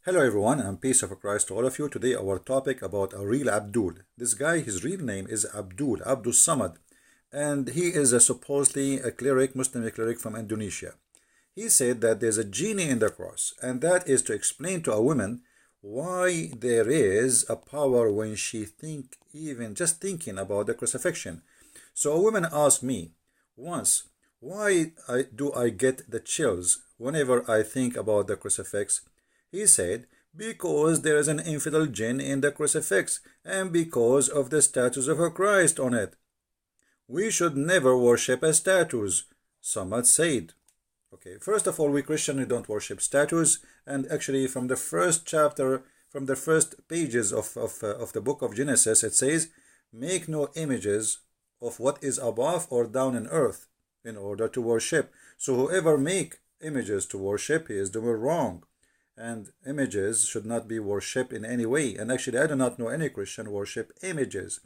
Hello everyone, and peace of Christ to all of you. Today our topic about a real Abdul. This guy, his real name is Abdul Somad, and he is supposedly a cleric, Muslim cleric from Indonesia. He said that there's a genie in the cross, and that is to explain to a woman why there is a power when she even just thinking about the crucifixion. So a woman asked me once, do I get the chills whenever I think about the crucifix? He said, because there is an infidel jinn in the crucifix, and because of the statues of a Christ on it. We should never worship as statues, Somad said. Okay, first of all, we Christians don't worship statues, and actually from the first chapter, from the first pages of the book of Genesis, it says, make no images of what is above or down in earth in order to worship. So whoever make images to worship, he is doing wrong. And images should not be worshipped in any way. And actually, I do not know any Christian worship images.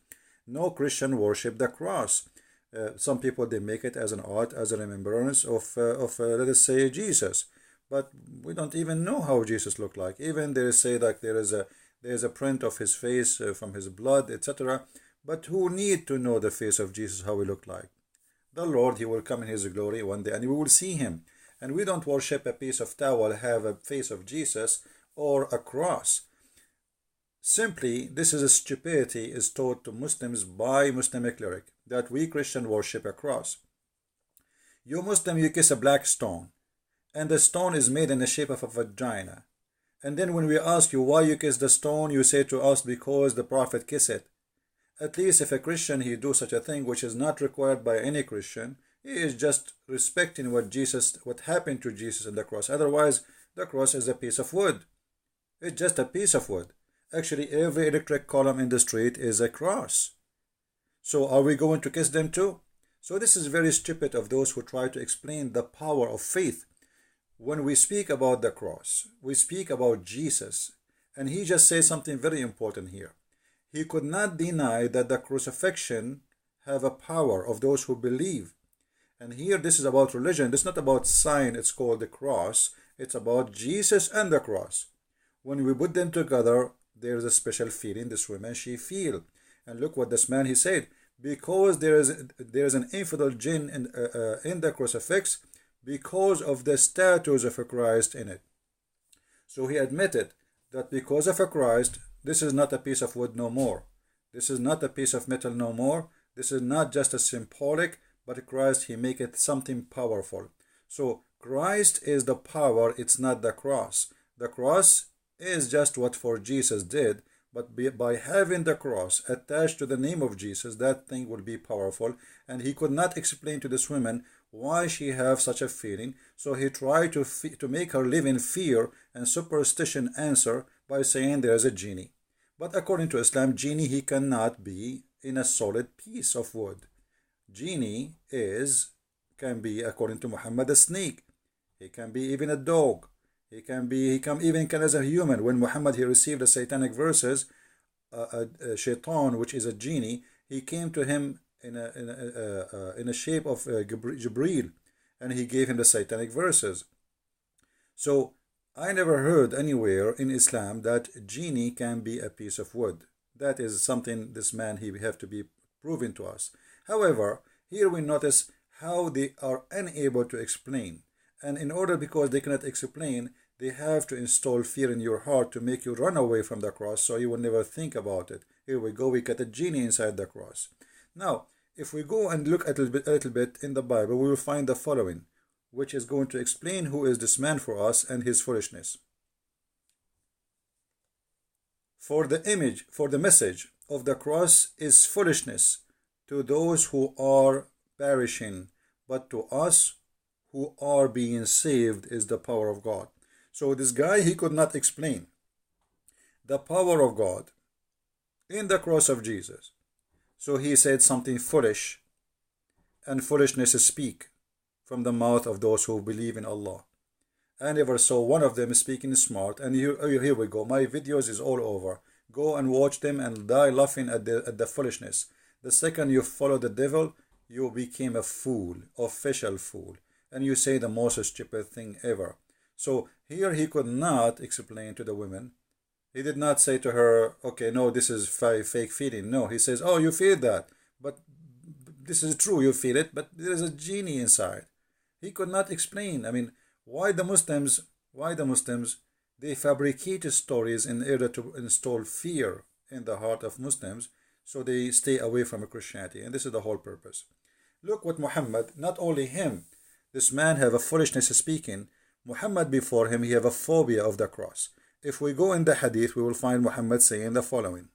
No Christian worship the cross. Some people, they make it as an art, as a remembrance of let us say, Jesus. But we don't even know how Jesus looked like. Even they say that there is a print of his face from his blood, etc. But who need to know the face of Jesus, how he looked like? The Lord, he will come in his glory one day, and we will see him. And we don't worship a piece of towel, have a face of Jesus, or a cross. Simply, this is a stupidity is taught to Muslims by Muslim cleric, that we Christian worship a cross. You Muslim, you kiss a black stone, and the stone is made in the shape of a vagina. And then when we ask you why you kiss the stone, you say to us because the Prophet kissed it. At least if a Christian, he do such a thing, which is not required by any Christian, he is just respecting what happened to Jesus on the cross. Otherwise, the cross is a piece of wood. It's just a piece of wood. Actually, every electric column in the street is a cross. So are we going to kiss them too? So this is very stupid of those who try to explain the power of faith. When we speak about the cross, we speak about Jesus. And he just says something very important here. He could not deny that the crucifixion have a power of those who believe. And here this is about religion. This is not about sign. It's called the cross. It's about Jesus and the cross. When we put them together, there's a special feeling this woman, she feel. And look what this man, he said. Because there is an infidel jinn in the crucifix because of the statues of a Christ in it. So he admitted that because of a Christ, this is not a piece of wood no more. This is not a piece of metal no more. This is not just a symbolic, but Christ, he make it something powerful. So Christ is the power, it's not the cross. The cross is just what for Jesus did, but by having the cross attached to the name of Jesus, that thing will be powerful. And he could not explain to this woman why she have such a feeling. So he tried to make her live in fear and superstition answer by saying there is a genie. But according to Islam, genie, he cannot be in a solid piece of wood. Genie can be, according to Muhammad, a snake. He can be even a dog. He can even as a human. When Muhammad, he received the satanic verses, a shaitan, which is a genie, he came to him in a shape of Jibreel, and he gave him the satanic verses. So I never heard anywhere in Islam that genie can be a piece of wood. That is something this man, he have to be proven to us. However, here we notice how they are unable to explain. And in order, because they cannot explain, they have to install fear in your heart to make you run away from the cross so you will never think about it. Here we go, we got a genie inside the cross. Now, if we go and look a little bit in the Bible, we will find the following, which is going to explain who is this man for us and his foolishness. For the message of the cross is foolishness to those who are perishing, but to us who are being saved is the power of God. So this guy, he could not explain the power of God in the cross of Jesus. So he said something foolish, and foolishness speak from the mouth of those who believe in Allah. I never saw one of them speaking smart. And here we go. My videos is all over. Go and watch them and die laughing at the foolishness. The second you follow the devil, you became a fool, official fool. And you say the most stupid thing ever. So Here he could not explain to the women. He did not say to her, okay, no, this is fake feeling. No, he says, oh, you feel that, but this is true, you feel it, but there is a genie inside. He could not explain. I mean, why the Muslims, they fabricate stories in order to install fear in the heart of Muslims so they stay away from Christianity. And this is the whole purpose. Look what Muhammad, not only him, this man have a foolishness speaking. Muhammad before him, he have a phobia of the cross. If we go in the hadith, we will find Muhammad saying the following.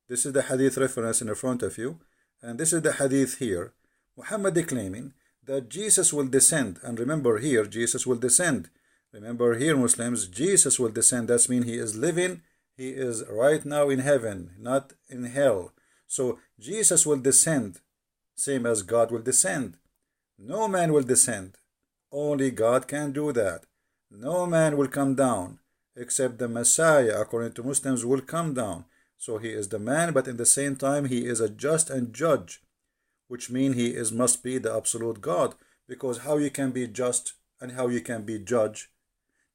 This is the hadith reference in front of you. And this is the hadith here. Muhammad declaiming that Jesus will descend. And remember here, Jesus will descend. Remember here, Muslims, Jesus will descend. That means he is living. He is right now in heaven, not in hell. So Jesus will descend, same as God will descend. No man will descend. Only God can do that. No man will come down, except the Messiah, according to Muslims, will come down. So he is the man, but in the same time, he is a just and judge, which means he must be the absolute God. Because how you can be just and how you can be judge?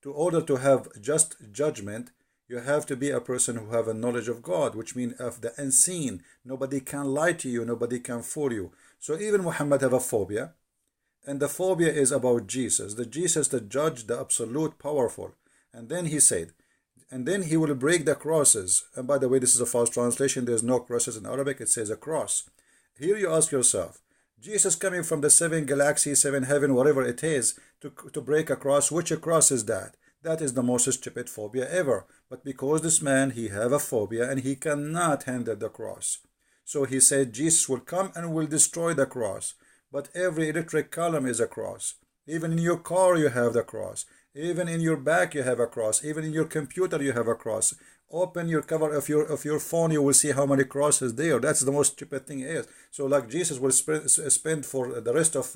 To order to have just judgment, you have to be a person who have a knowledge of God, which means of the unseen. Nobody can lie to you. Nobody can fool you. So even Muhammad have a phobia. And the phobia is about Jesus. The Jesus, the judge, the absolute powerful. And then he said, and then he will break the crosses. And by the way, this is a false translation. There's no crosses in Arabic. It says a cross. Here you ask yourself, Jesus coming from the 7 galaxies, 7 heaven, whatever it is, to break a cross. Which cross is that? That is the most stupid phobia ever. But because this man, he have a phobia and he cannot handle the cross. So he said Jesus will come and will destroy the cross. But every electric column is a cross. Even in your car you have the cross. Even in your back you have a cross. Even in your computer you have a cross. Open your cover of your phone, you will see how many crosses there. That's the most stupid thing is. So like Jesus will spend for the rest of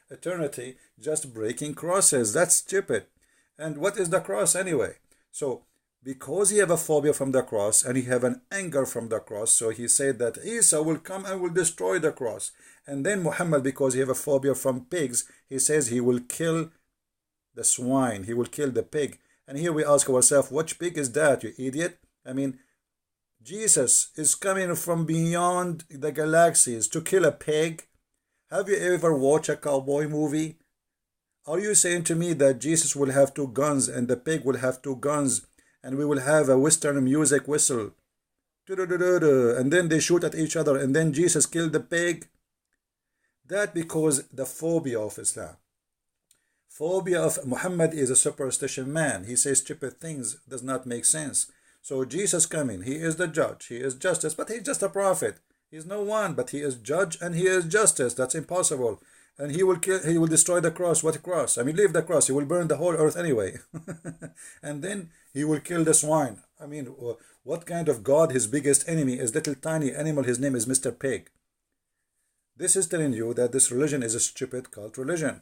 eternity just breaking crosses. That's stupid. And what is the cross anyway? So because he have a phobia from the cross and he have an anger from the cross, so he said that Isa will come and will destroy the cross. And then Muhammad, because he have a phobia from pigs, he says he will kill the swine, he will kill the pig. And here we ask ourselves, which pig is that, you idiot? I mean, Jesus is coming from beyond the galaxies to kill a pig. Have you ever watched a cowboy movie? Are you saying to me that Jesus will have 2 guns and the pig will have 2 guns and we will have a Western music whistle? And then they shoot at each other and then Jesus killed the pig? That because the phobia of Islam. Phobia of Muhammad is a superstition man. He says stupid things, does not make sense. So Jesus coming, he is the judge, he is justice, but he's just a prophet. He's no one, but he is judge and he is justice. That's impossible. And he will kill, he will destroy the cross. What cross? I mean, leave the cross. He will burn the whole earth anyway. And then he will kill the swine. I mean, what kind of God? His biggest enemy is little tiny animal. His name is Mr. Pig. This is telling you that this religion is a stupid cult religion.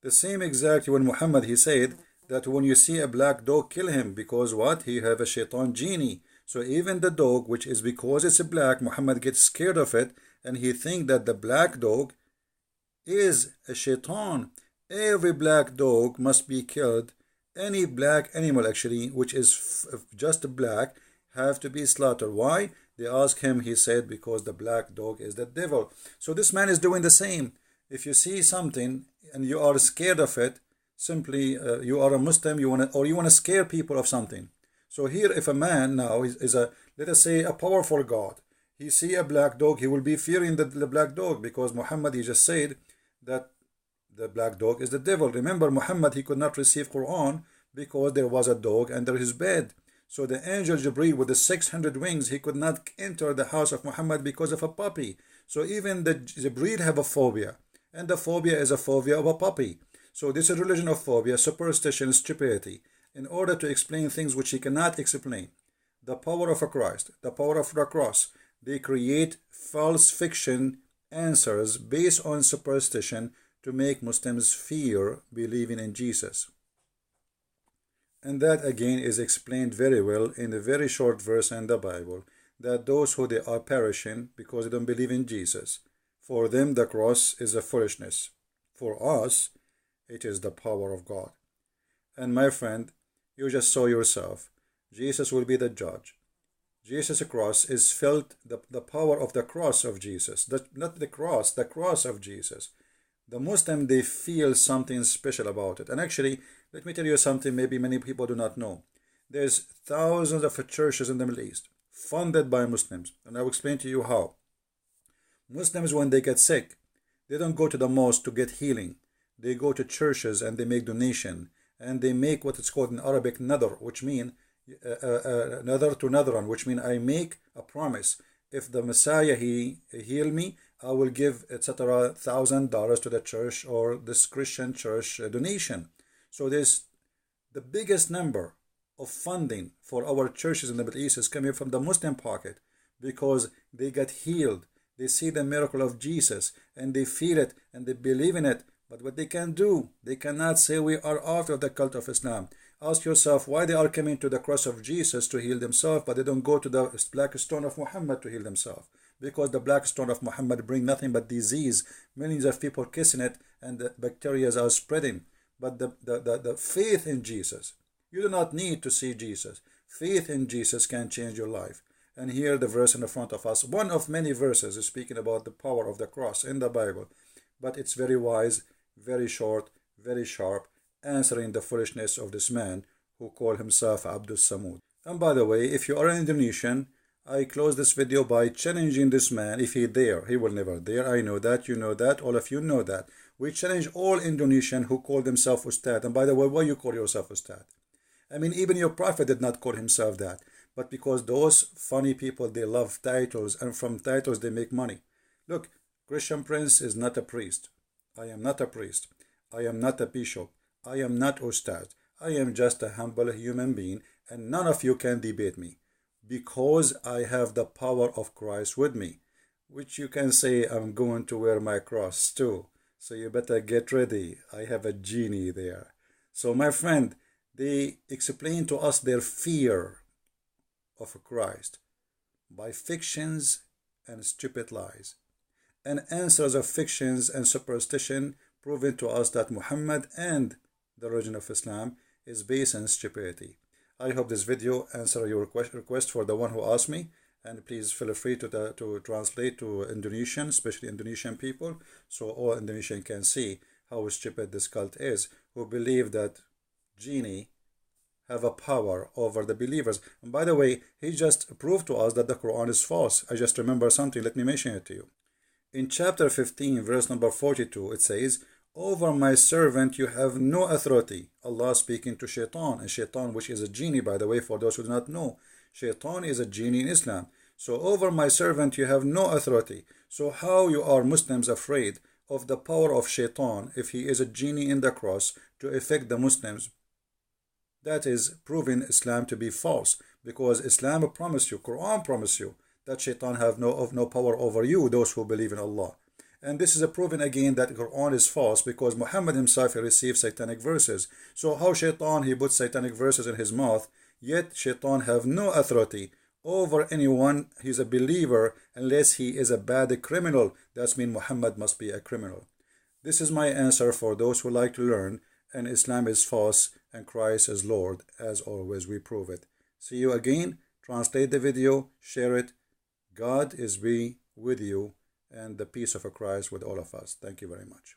The same exact when Muhammad, he said that when you see a black dog, kill him, because what? He have a shaitan genie. So even the dog, which is because it's black, Muhammad gets scared of it and he think that the black dog is a shaitan. Every black dog must be killed. Any black animal actually, which is just black, have to be slaughtered. Why? They ask him, he said, because the black dog is the devil. So this man is doing the same. If you see something and you are scared of it, simply you are a Muslim, you want to scare people of something. So here, if a man now is a, let us say, a powerful God, he see a black dog, he will be fearing the black dog, because Muhammad, he just said that the black dog is the devil. Remember, Muhammad, he could not receive Quran because there was a dog under his bed. So the angel Jibreel with the 600 wings, he could not enter the house of Muhammad because of a puppy. So even the Jibreel have a phobia, and the phobia is a phobia of a puppy. So this is religion of phobia, superstition, stupidity, in order to explain things which he cannot explain. The power of a Christ, the power of the cross, they create false fiction answers based on superstition to make Muslims fear believing in Jesus. And that again is explained very well in a very short verse in the Bible, that those who they are perishing because they don't believe in Jesus, for them the cross is a foolishness. For us, it is the power of God. And my friend, you just saw yourself. Jesus will be the judge. Jesus' cross is filled, the power of the cross of Jesus. Not the cross of Jesus. The Muslim, they feel something special about it. And actually, let me tell you something maybe many people do not know. There's thousands of churches in the Middle East funded by Muslims. And I will explain to you how. Muslims, when they get sick, they don't go to the mosque to get healing. They go to churches and they make donation. And they make what is called in Arabic nadr, which means nadr to nadran, which means I make a promise. If the Messiah, he heal me, I will give, etc., $1,000 to the church or this Christian church donation. So there's the biggest number of funding for our churches in the Middle East is coming from the Muslim pocket because they get healed. They see the miracle of Jesus and they feel it and they believe in it. But what they can do, they cannot say we are out of the cult of Islam. Ask yourself why they are coming to the cross of Jesus to heal themselves, but they don't go to the black stone of Muhammad to heal themselves. Because the black stone of Muhammad bring nothing but disease. Millions of people kissing it and the bacteria are spreading. But the faith in Jesus, you do not need to see Jesus. Faith in Jesus can change your life. And here the verse in the front of us, one of many verses is speaking about the power of the cross in the Bible. But it's very wise, very short, very sharp, answering the foolishness of this man who called himself Abdul Samud. And by the way, if you are an Indonesian, I close this video by challenging this man. If he dare, he will never dare. I know that, you know that, all of you know that. We challenge all Indonesian who call themselves Ustad. And by the way, why you call yourself Ustad? I mean, even your prophet did not call himself that. But because those funny people, they love titles, and from titles they make money. Look, Christian Prince is not a priest. I am not a priest. I am not a bishop. I am not Ustad. I am just a humble human being, and none of you can debate me. Because I have the power of Christ with me. Which you can say I'm going to wear my cross too. So you better get ready. I have a genie there. So my friend, they explain to us their fear of Christ by fictions and stupid lies, and answers of fictions and superstition proving to us that Muhammad and the religion of Islam is based on stupidity. I hope this video answered your request for the one who asked me, and please feel free to translate to Indonesian, especially Indonesian people, so all Indonesian can see how stupid this cult is, who believe that jinni have a power over the believers. And by the way, he just proved to us that the Quran is false. I just remember something, let me mention it to you. In chapter 15, verse number 42, it says, over my servant you have no authority. Allah speaking to Shaitan, and Shaitan, which is a genie, by the way, for those who do not know. Shaitan is a genie in Islam. So over my servant you have no authority. So how you are Muslims afraid of the power of Shaitan if he is a genie in the cross to affect the Muslims? That is proving Islam to be false, because Islam promised you, Quran promised you, that Shaitan have no power over you, those who believe in Allah. And this is a proving again that Quran is false, because Muhammad himself received satanic verses. So how Shaitan, he puts satanic verses in his mouth, yet Shaitan have no authority over anyone. He's a believer unless he is a bad criminal. That means Muhammad must be a criminal. This is my answer for those who like to learn, and Islam is false and Christ is Lord. As always, we prove it. See you again. Translate the video, share it. God is be with you, and the peace of Christ with all of us. Thank you very much.